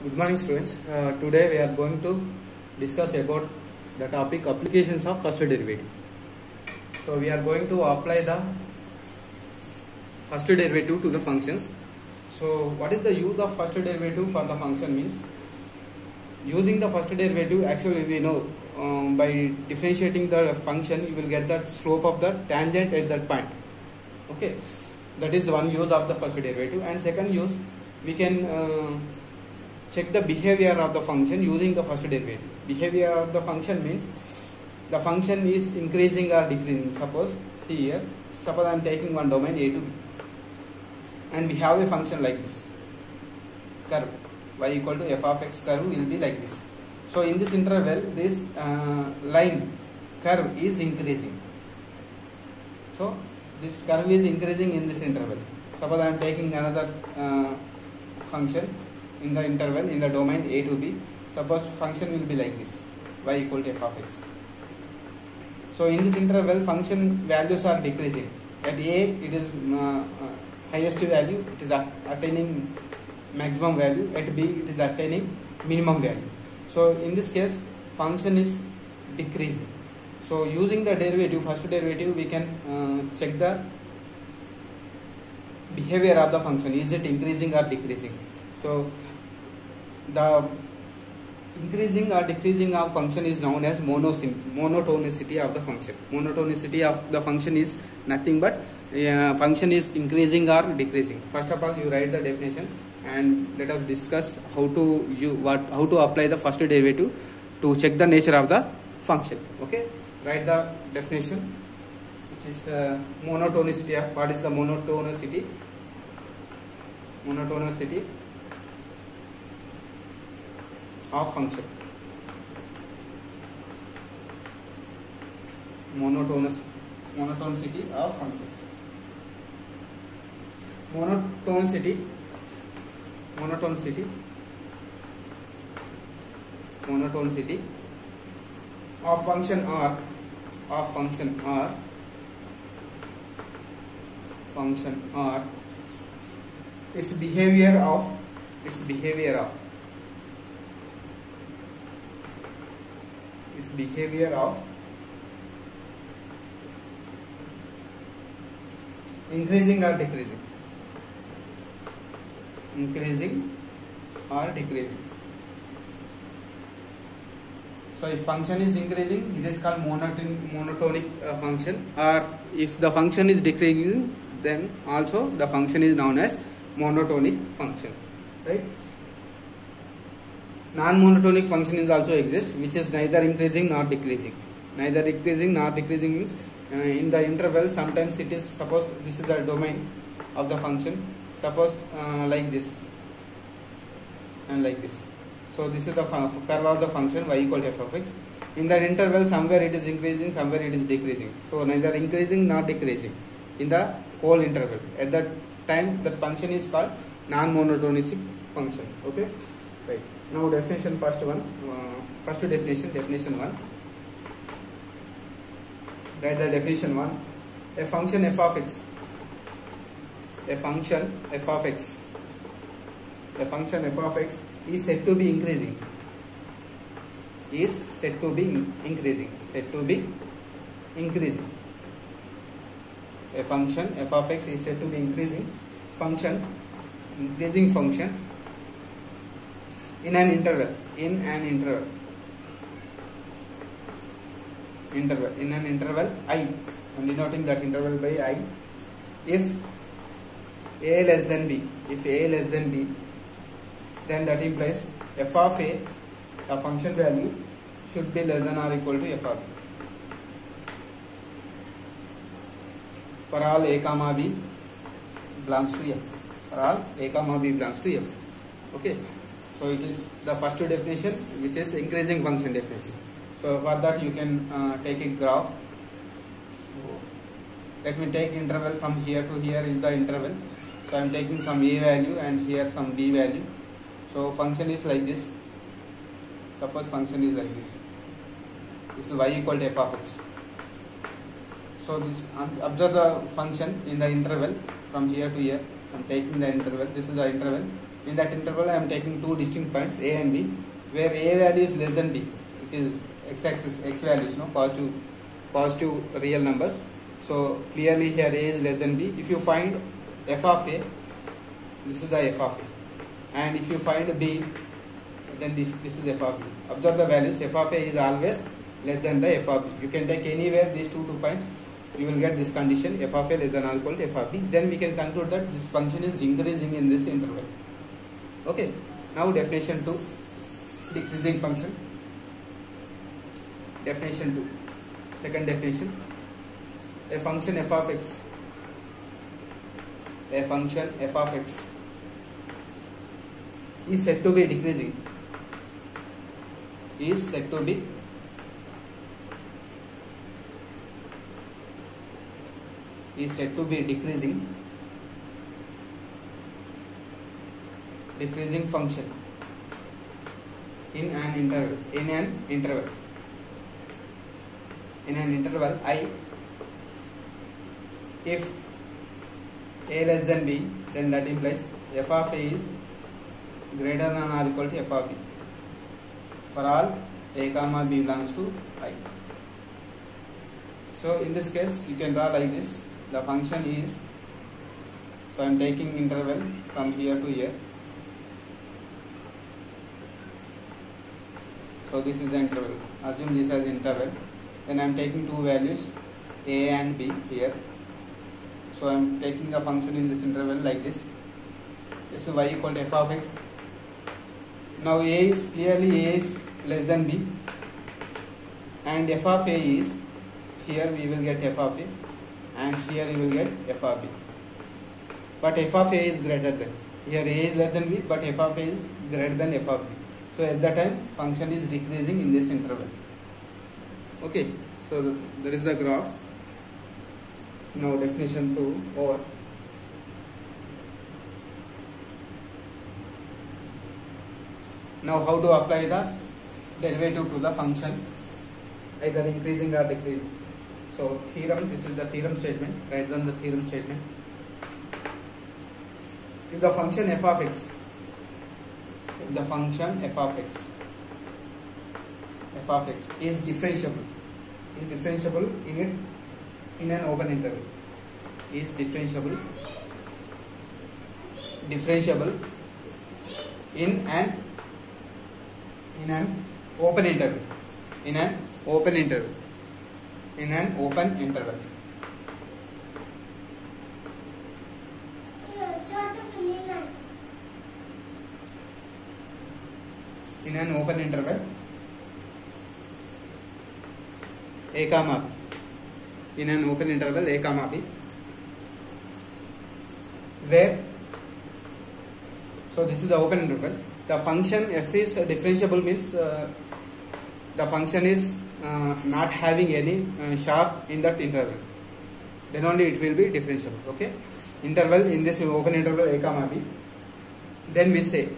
Good morning, students. Today we are going to discuss about the topic applications of first derivative. So we are going to apply the first derivative to the functions. So what is the use of first derivative for the function means? Using the first derivative, actually we know by differentiating the function you will get the slope of the tangent at that point. Okay, that is one use of the first derivative. And second use, we can check the behavior of the function using the first derivative. Behavior of the function means the function is increasing or decreasing. Suppose, see here, suppose I am taking one domain A to B, and we have a function like this, curve y equal to f of x curve will be like this. So in this interval, this line curve is increasing. So this curve is increasing in this interval. Suppose I am taking another function in the interval in the domain A to B. Suppose function will be like this, y equal to f of x. So in this interval, function values are decreasing. At A it is highest value, it is attaining maximum value. At B it is attaining minimum value. So in this case, function is decreasing. So using the derivative, first derivative, we can check the behavior of the function. Is it increasing or decreasing? So the increasing or decreasing of function is known as monotonicity of the function. Monotonicity of the function is nothing but function is increasing or decreasing. First of all, you write the definition and let us discuss how to apply the first derivative to check the nature of the function. Okay, write the definition, which is monotonicity of, what is the monotonicity? Monotonicity of function. Monotonicity of function. Monotonicity of function R its behavior of increasing or decreasing. So if function is increasing, it is called monotonic function, or if the function is decreasing, then also the function is known as monotonic function, right? Non-monotonic function is also exist, which is neither increasing nor decreasing. Neither increasing nor decreasing means in the interval, sometimes it is, suppose this is the domain of the function, suppose like this and like this. So this is the curve of the function y equal to f of x. In that interval, somewhere it is increasing, somewhere it is decreasing. So neither increasing nor decreasing in the whole interval. At that time, that function is called non-monotonic function. Okay, right. Now definition, first definition 1. Write the definition 1. A function f of x. A function f of x is said to be increasing. A function f of x is said to be increasing function in an interval I. I'm denoting that interval by I. If a less than b, then that implies f of a, the function value, should be less than or equal to f of b. For all a comma b belongs to f. Okay, so it is the first definition, which is increasing function definition. So for that you can take a graph. So let me take interval from here to here is the interval. So I am taking some a value and here some b value. So function is like this. Suppose function is like this. This is y equal to f of x. So this, observe the function in the interval from here to here. I am taking the interval. This is the interval. In that interval, I am taking two distinct points A and B, where A value is less than B. It is x-axis, x values, no, positive real numbers. So clearly here A is less than B. If you find f of A, this is the f of A, and if you find B, then this is f of B. Observe the values. F of A is always less than the f of B. You can take anywhere these two points, you will get this condition, f of A less than or equal to f of B. Then we can conclude that this function is increasing in this interval. Okay. Now definition 2, decreasing function. Definition 2, second definition. A function f of x, a function f of x is said to be decreasing, is said to be decreasing function in an interval I, if A less than B, then that implies f of A is greater than or equal to f of B for all A comma B belongs to I. So in this case you can draw like this. The function is, so I am taking interval from here to here. So this is the interval. Assume this as interval. Then I am taking two values A and B here. So I am taking the function in this interval like this. This is y equal to f of x. Now A is clearly A is less than B, and f of A is, here we will get f of A, and here you will get f of B. But f of A is greater than, here A is less than B, but f of A is greater than f of B. So at that time function is decreasing in this interval. Okay, so that is the graph. Now definition 2 over. Now how to apply the derivative to the function, either increasing or decreasing. So theorem, this is the theorem statement. Write down the theorem statement. If the function f of x, if the function f of x is differentiable in an open interval, is differentiable in an open interval, in an open interval. In an open interval. In an open interval, A comma B. In an open interval A comma B, where, so this is the open interval. The function f is differentiable means the function is not having any sharp in that interval, then only it will be differentiable. Okay, interval in this open interval A comma B. Then we say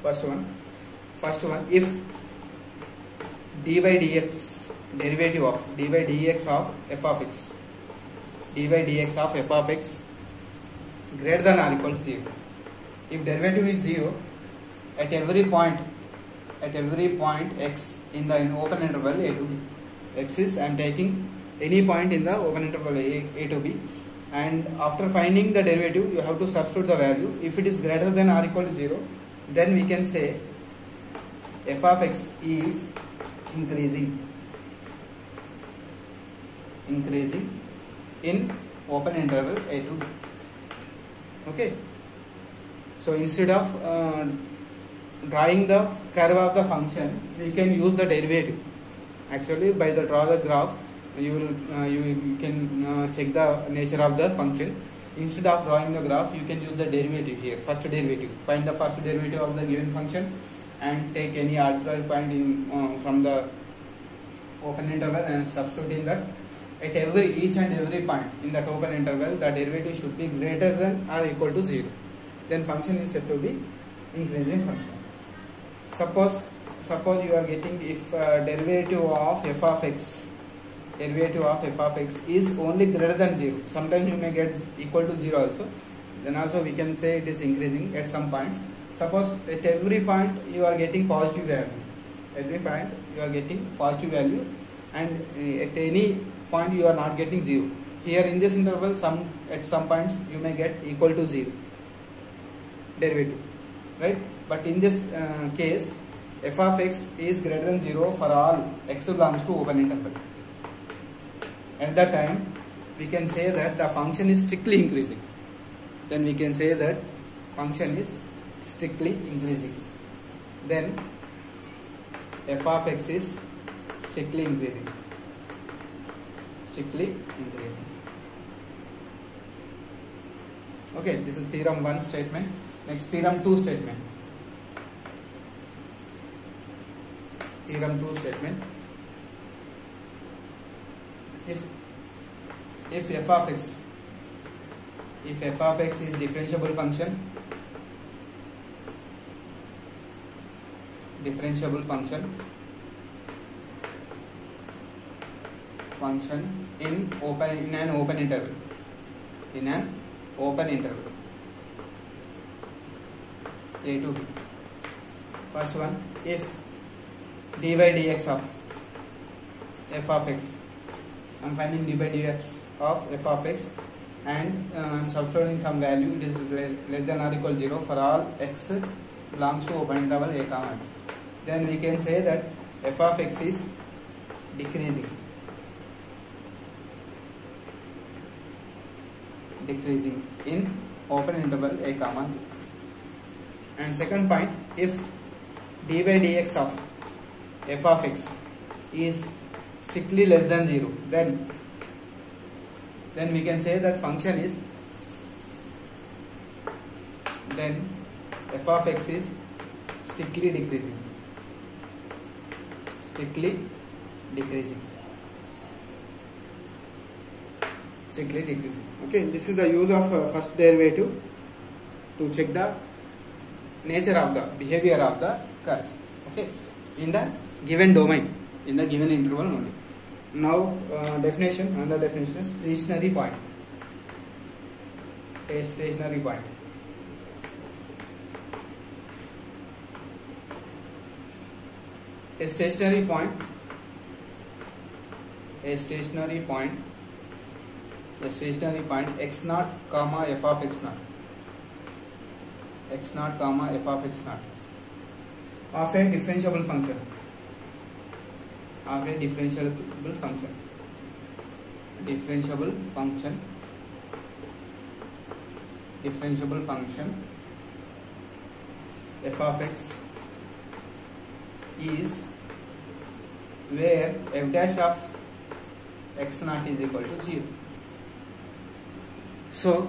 first one, if d by dx, derivative of d by dx of f of x, d by dx of f of x greater than or equal to 0. If derivative is 0 at every point x in the open interval A to B. X is, I am taking any point in the open interval A to B, and after finding the derivative you have to substitute the value. If it is greater than or equal to 0, then we can say f of x is increasing in open interval A to B. Okay, so instead of drawing the curve of the function, we can use the derivative. Actually, by the draw the graph, you can check the nature of the function. Instead of drawing the graph, you can use the derivative here. First derivative. Find the first derivative of the given function and take any arbitrary point in from the open interval and substitute in that. At each and every point in that open interval, the derivative should be greater than or equal to 0. Then function is said to be increasing function. Suppose you are getting, if derivative of f of x derivative of f of x is only greater than 0. Sometimes you may get equal to 0 also. Then also we can say it is increasing at some points. Suppose at every point you are getting positive value. Every point you are getting positive value, and at any point you are not getting 0. Here in this interval, at some points you may get equal to 0 derivative, right? But in this case, f of x is greater than 0 for all x belongs to open interval. At that time, we can say that the function is strictly increasing. Then we can say that function is strictly increasing. Then f of x is strictly increasing. Strictly increasing. Okay, this is theorem 1 statement. Next, theorem 2 statement. Theorem 2 statement. If f of x is differentiable function in an open interval. A to B. First one, if dy dx of f of x, I am finding dy dx of f of x, and I am substituting some value. It is less than or equal to 0 for all x belongs to open interval a comma b. Then we can say that f of x is decreasing in open interval a comma b. And second point, if dy dx of f of x is strictly less than 0, then we can say that function is, then f of x is strictly decreasing. Okay, this is the use of first derivative to check the nature of the behavior of the curve. Okay, in the given domain, in the given interval only. Now definition, another definition is stationary point. A stationary point. A stationary point x naught comma f of x naught of a differentiable function f of x is where f dash of x naught is equal to 0. So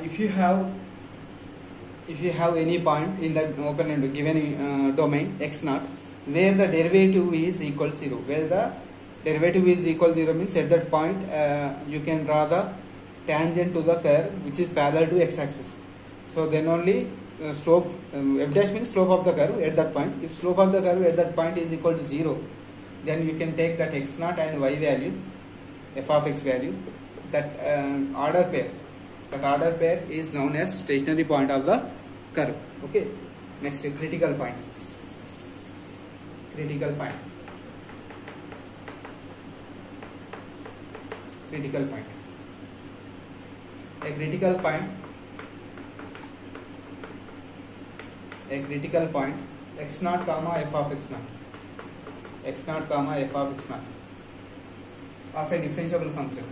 if you have any point in that open and given domain x naught where the derivative is equal to 0, where the derivative is equal to 0 means at that point you can draw the tangent to the curve which is parallel to x-axis. So then only slope, f dash means slope of the curve at that point. If slope of the curve at that point is equal to 0, then you can take that x naught and y value, f of x value, that order pair is known as stationary point of the curve. Okay, next, critical point. A critical point x naught comma f of x naught of a differentiable function.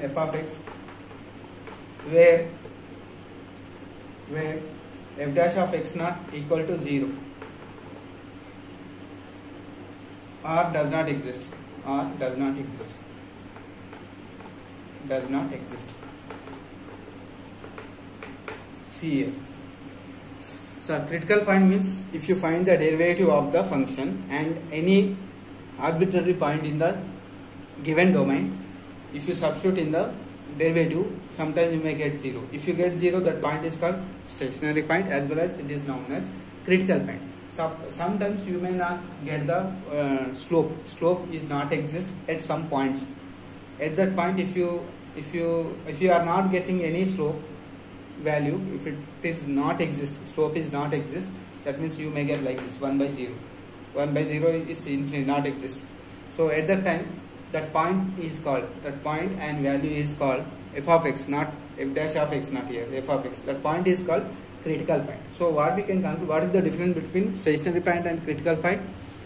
F of x where f dash of x naught equal to 0 or does not exist. See here. So critical point means if you find the derivative of the function and any arbitrary point in the given domain, if you substitute in the derivative, sometimes you may get 0. If you get 0, that point is called stationary point, as well as it is known as critical point. Sometimes you may not get the slope. Slope is not exist at some points. At that point, if you are not getting any slope value, if it is not exist, slope is not exist, that means you may get like this 1 by 0. 1 by 0 is infinite, not exist. So at that time, that point is called, that point and value is called f of x, not f dash of x, not here, f of x. That point is called critical point. So what we can conclude, what is the difference between stationary point and critical point?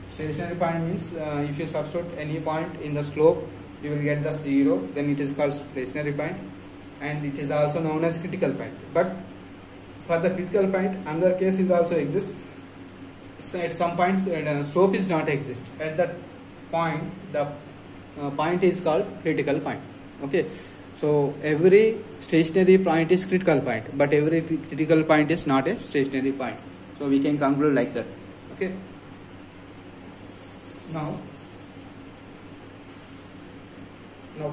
Stationary point means if you substitute any point in the slope, you will get the 0, then it is called stationary point, and it is also known as critical point. But for the critical point, another case is also exist. So at some points slope is not exist. At that point, the point is called critical point. Okay, so every stationary point is critical point, but every critical point is not a stationary point. So we can conclude like that. Okay, now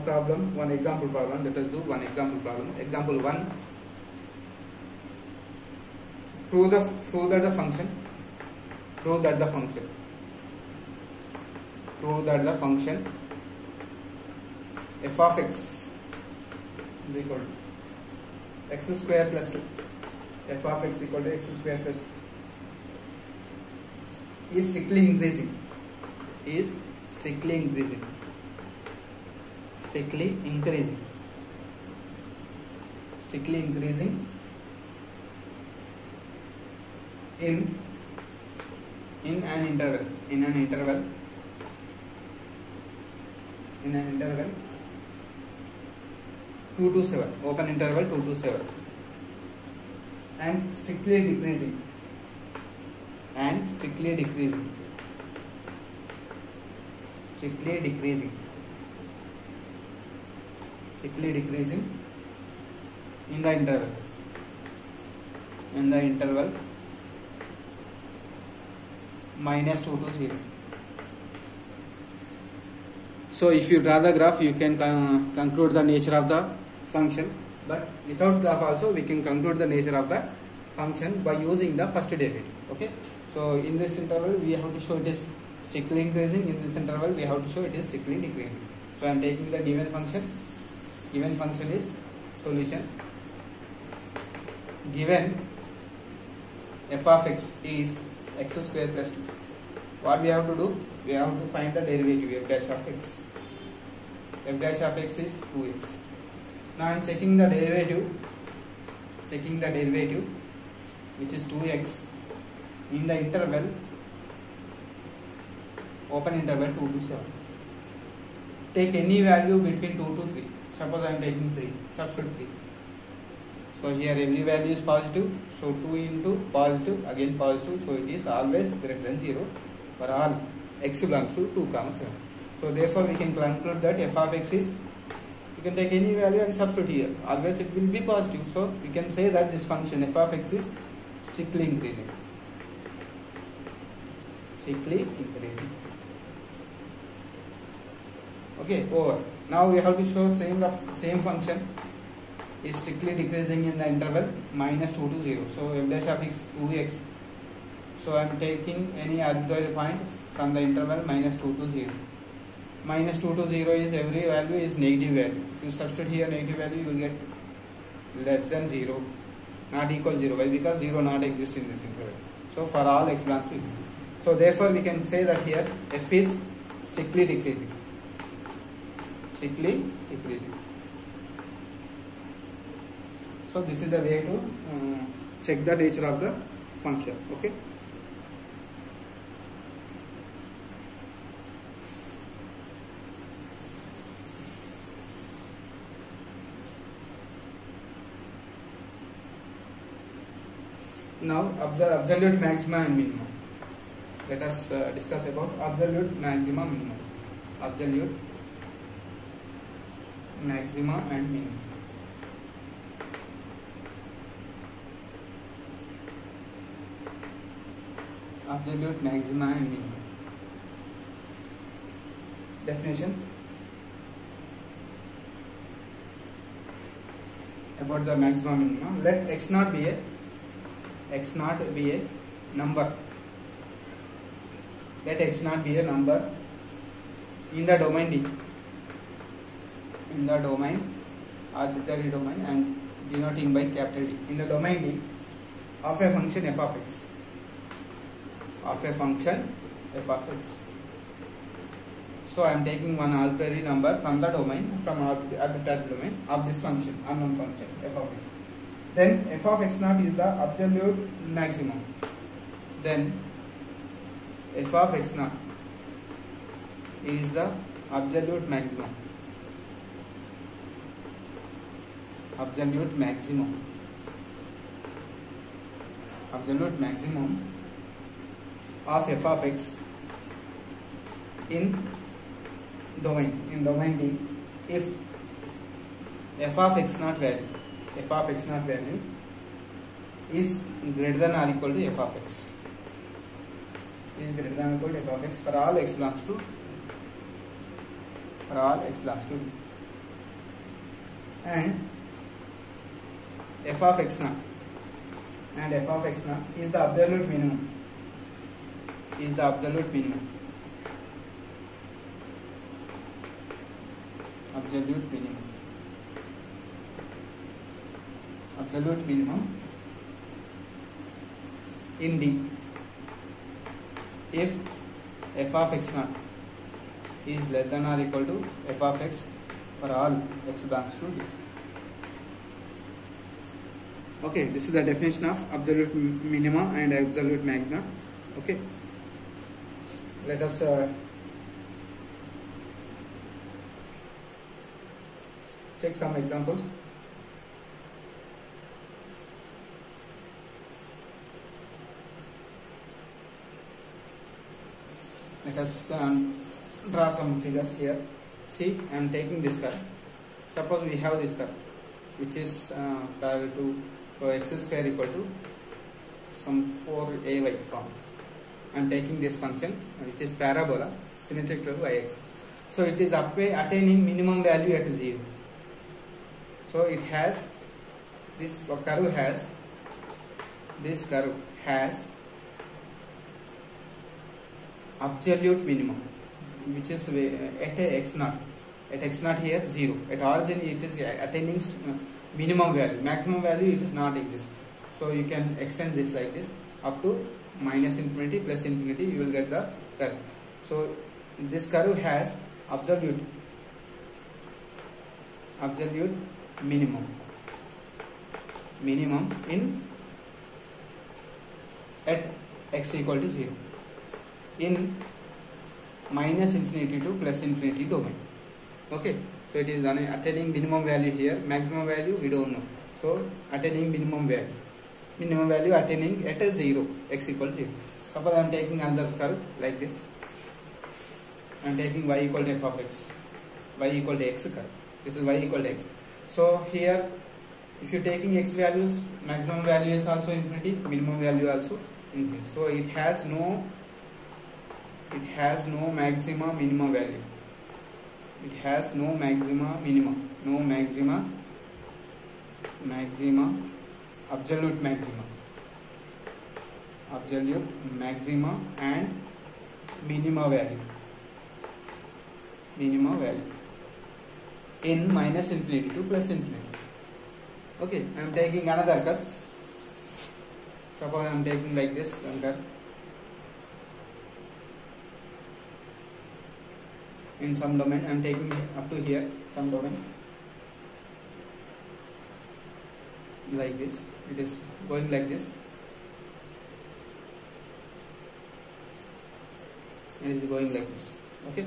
problem, one example problem. Let us do one example problem. Example 1, prove that the function f of x is equal to x square plus 2. F of x equal to x square plus 2 is strictly increasing. Strictly increasing in an interval 2 to 7, open interval 2 to 7, and strictly decreasing in the interval minus 2 to 0. So if you draw the graph, you can conclude the nature of the function, but without graph also we can conclude the nature of the function by using the first derivative. Okay, so in this interval we have to show it is strictly increasing, in this interval we have to show it is strictly decreasing. So I am taking the given function is solution. Given f of x is x square plus 2. What we have to do? We have to find the derivative f dash of x. F dash of x is 2x. Now I am checking the derivative, which is 2x in the interval, open interval 2 to 7. Take any value between 2 to 3. Suppose I am taking 3, substitute 3. So here every value is positive, so 2 into positive, again positive, so it is always greater than 0 for all x belongs to 2, 7. So therefore we can conclude that f of x is, you can take any value and substitute here, always it will be positive. So we can say that this function f of x is strictly increasing. Okay, over. Now we have to show the same function is strictly decreasing in the interval minus 2 to 0. So f dash of x 2x. So I am taking any arbitrary point from the interval minus 2 to 0. Minus 2 to 0 is every value is negative value. If you substitute here negative value, you will get less than 0, not equal 0. Why? Because 0 not exist in this interval. So for all x belongs to 0. So therefore we can say that here f is strictly decreasing. So this is the way to check the nature of the function. Okay. Now absolute maxima and minimum. Let us discuss about absolute maxima minimum. Absolute maxima and minimum. Absolute maxima and minimum. Definition: about the maximum minimum. Let x naught be a number. Let x naught be a number in the domain D. In the domain, arbitrary domain, and denoting by capital D. In the domain D of a function f of x. Of a function f of x. So I am taking one arbitrary number from the domain, from arbitrary domain of this function, unknown function f of x. Then f of x naught is the absolute maximum. Then f of x naught is the absolute maximum. Absolute maximum. Absolute maximum of f of x in domain D if f of x naught value is greater than or equal to f of x. Is greater than or equal to f of x for all x belongs to D. And f of x naught is the absolute minimum. Absolute minimum in D if f of x naught is less than or equal to f of x for all x belongs to D. Okay, this is the definition of absolute minima and absolute maxima. Okay, let us check some examples. Let us draw some figures here. See, I am taking this curve. Suppose we have this curve, which is parallel to x square equal to some 4ay form. I am taking this function, which is parabola, symmetric to y-axis. So it is attaining minimum value at 0. So it has this curve has absolute minimum, which is at x naught here 0. At origin it is attaining minimum value. Maximum value it is not exist. So you can extend this like this up to minus infinity plus infinity, you will get the curve. So this curve has absolute minimum in at x equal to 0 in minus infinity to plus infinity domain. Okay, so it is attaining minimum value here. Maximum value we don't know, so attaining minimum value attaining at a 0, x equal to 0. Suppose I am taking another curve like this. I am taking y equal to f of x, y equal to x curve. This is y equal to x. So here, if you are taking x values, maximum value is also infinity, minimum value also infinity. So it has no maxima minimum value. It has no maxima absolute maxima and minima value in minus infinity to plus infinity. Okay, I am taking another curve. Suppose I am taking like this one curve. In some domain, I am taking up to here some domain like this. It is going like this. It is going like this. Okay.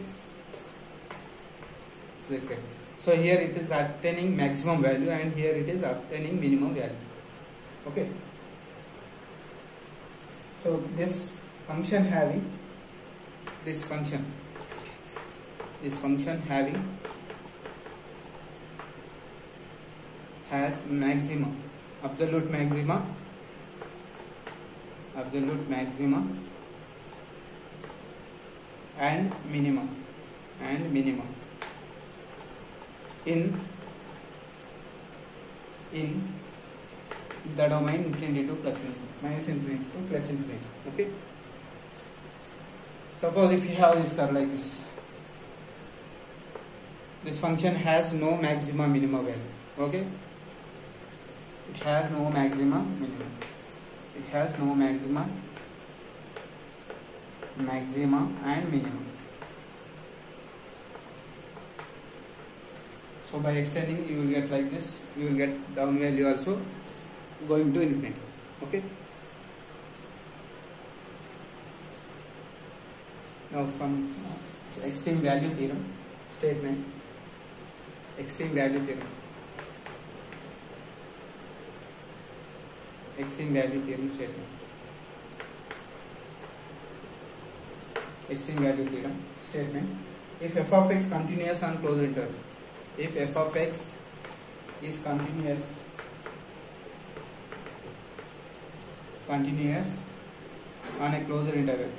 So here it is attaining maximum value and here it is attaining minimum value. Okay. So this function having has maxima, absolute maxima and minima in in the domain infinity to plus infinity, minus infinity to plus infinity. Okay. Suppose if you have this curve like this function has no maxima minima value. Okay. It has no maxima minimum. It has no maxima and minimum. So by extending, you will get like this. You will get down value also going to infinity. Okay. Now from extreme value theorem statement. Extreme value theorem. Extreme value theorem statement. Extreme value theorem statement. If f of x continuous on closed interval, if f of x is continuous on a closed interval,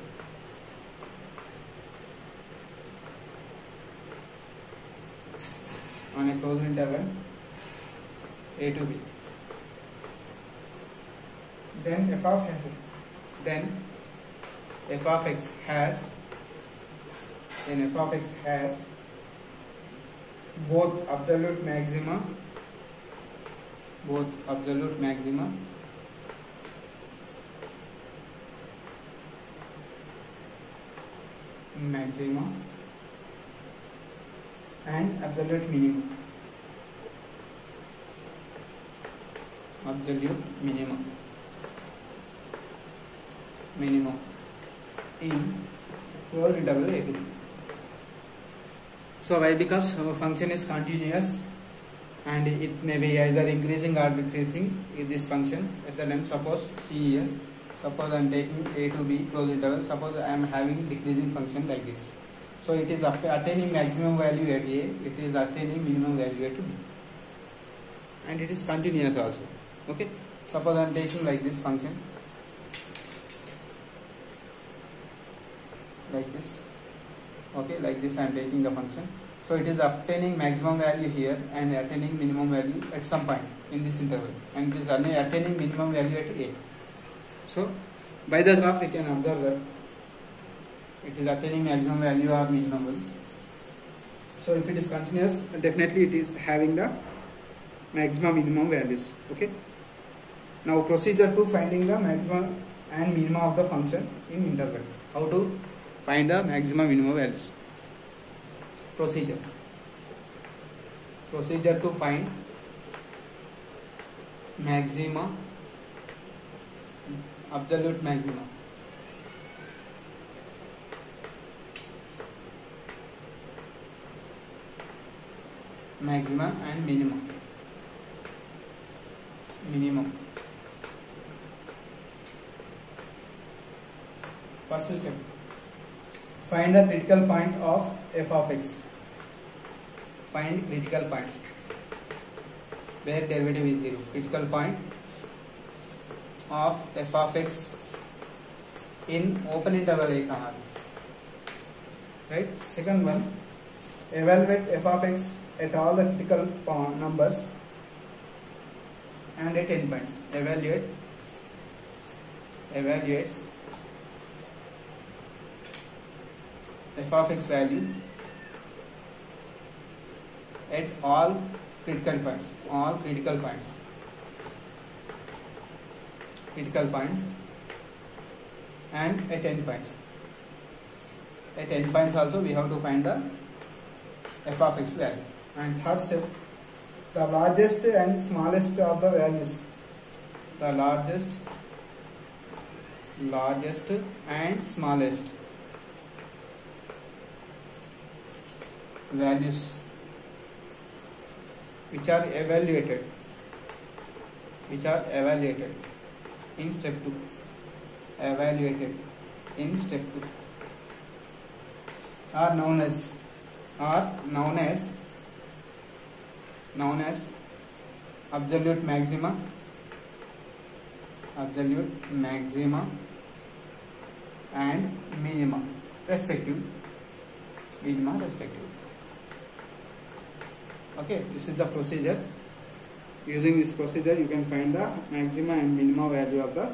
a to b, then f of x has both absolute maxima and absolute minimum. In closed interval a to b. So why? Because our function is continuous and it may be either increasing or decreasing in this function at the length. Suppose see here, suppose I am taking a to b closed interval, suppose I am having decreasing function like this. So it is attaining maximum value at a, it is attaining minimum value at b, and it is continuous also. Okay, suppose I am taking like this function like this. Okay, like this I am taking the function. So it is obtaining maximum value here and attaining minimum value at some point in this interval, and it is attaining minimum value at a. So by the graph we can observe that it is attaining maximum value or minimum value. So if it is continuous, definitely it is having the maximum minimum values. Okay. Now procedure to finding the maximum and minimum of the function in interval. How to find the maximum minimum values? Procedure to find maxima, absolute maxima, and minimum. First step, find the critical point of f of x. Find critical point where derivative is 0. Critical point of f of x in open interval a comma b. Right. Second one, evaluate f of x at all the critical numbers and at endpoints. Evaluate f of x value at all critical points and at endpoints. At endpoints also we have to find the f of x value. And third step, the largest and smallest of the values. The largest and smallest values which are evaluated in step 2. Are known as absolute maxima and minima respective. Okay, this is the procedure using this procedure you can find the maxima and minima value of the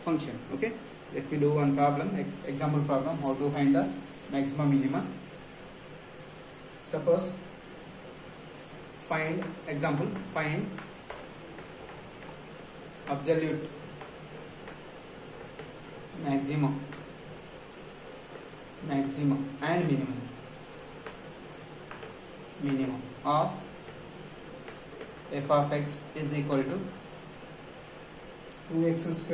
function. Okay, let me do one problem, example problem, how to find the maxima minima. Suppose find absolute maximum and minimum of f of x is equal to 2x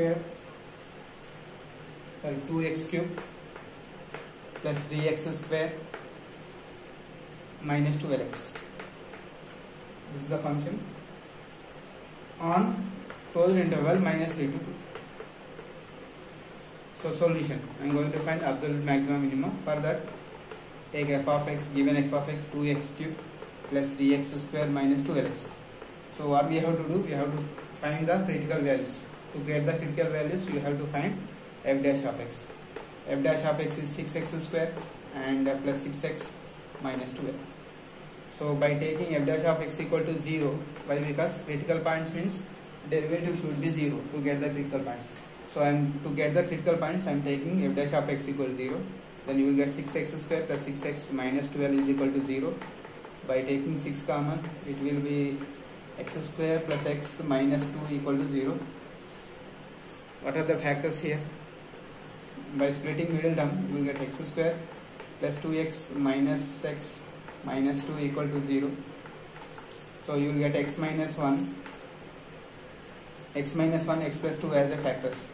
cube plus 3x square minus 12x. This is the function on closed interval minus 3 to 2. So solution, I am going to find absolute maximum minimum. For that, take f of x, given f of x 2x cube plus 3x square minus 12x. So what we have to do, we have to find the critical values. To get the critical values, you have to find f dash of x. F dash of x is 6x square and plus 6x minus 12. So by taking f dash of x equal to 0, why? Because critical points means derivative should be 0 to get the critical points. So to get the critical points, I am taking f dash of x equal to 0. Then you will get 6x square plus 6x minus 12 is equal to 0. By taking 6 common, it will be x square plus x minus 2 equal to 0. What are the factors here? By splitting middle term, you will get x square plus 2x minus x minus 2 equal to 0. So you will get x minus 1, x plus 2 as a factors.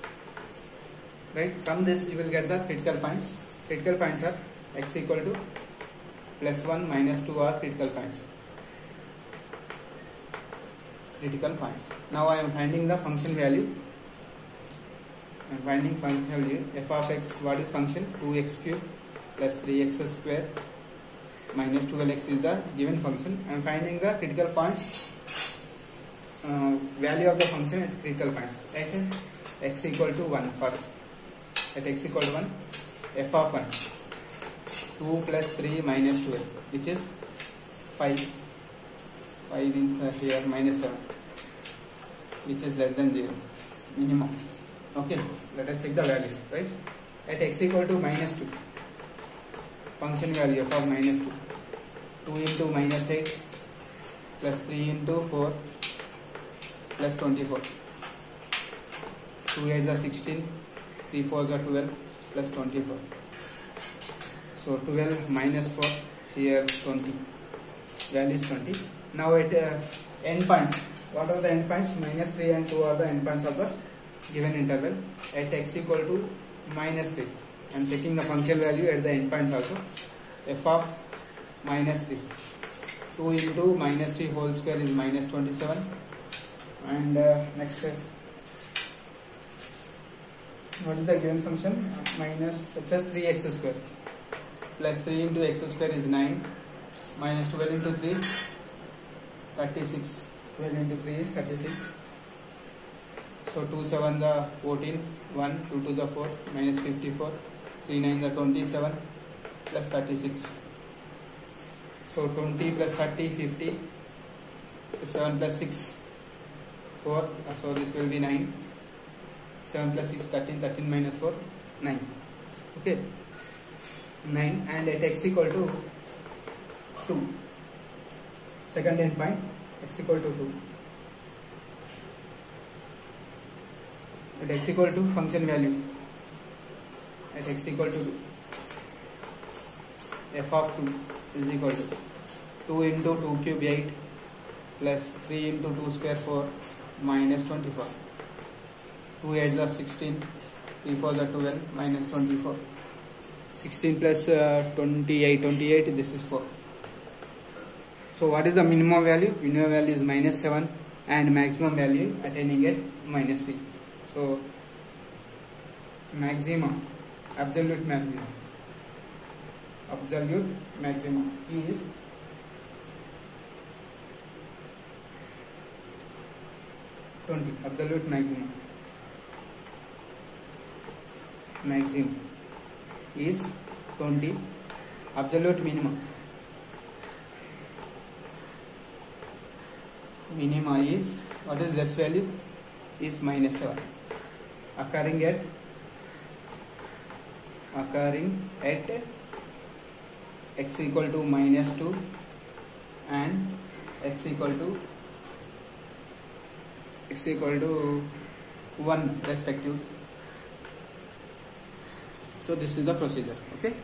Right? From this you will get the critical points. Critical points are x equal to plus 1 minus 2 are critical points. Now I am finding the function value. I am finding function value f of x. What is function? 2x cube plus 3x square minus 12x is the given function. I am finding the critical points value of the function at critical points at x equal to 1 first. At x equal to 1, f of 1 2 plus 3 minus 12, which is 5 means here minus 7, which is less than 0, minimum. Okay, let us check the values. Right, at x equal to minus 2, function value f of minus 2, 2 into minus 8 plus 3 into 4 plus 24, 2 8s are 16, 3 4s are 12 plus 24. So 12 minus 4, here 20, value is 20. Now at end points, what are the end points? Minus 3 and 2 are the end points of the given interval. At x equal to minus 3, I am checking the function value at the end points also. F of minus 3, 2 into minus 3 whole square is minus 27. And next, what is the given function? Minus plus 3x square. Plus 3 into x square is 9. Minus 12 into 3, 36. 12 into 3 is 36. So 2 7 the 14, 1, 2 to the 4, minus 54, 3 9 the 27, plus 36. So 20 plus 30, 50, 7 plus 6, 4, so this will be 9. 7 plus 6, 13, 13 minus 4, 9. Okay, 9. And at x equal to 2, second end point, x equal to 2. At x equal to function value, at x equal to 2, f of 2 is equal to 2 into 2 cube 8 plus 3 into 2 square 4 minus 24. 2 8s are 16, 3 4s are 12 minus 24. 16 plus 28, this is 4. So what is the minimum value? Minimum value is minus 7 and maximum value attaining at minus 3. So maximum, absolute maximum is absolute maximum is 20. Absolute minimum minima is, what is rest value, is -1, occurring at x equal to -2 and x equal to 1 respective. So this is the procedure. Okay.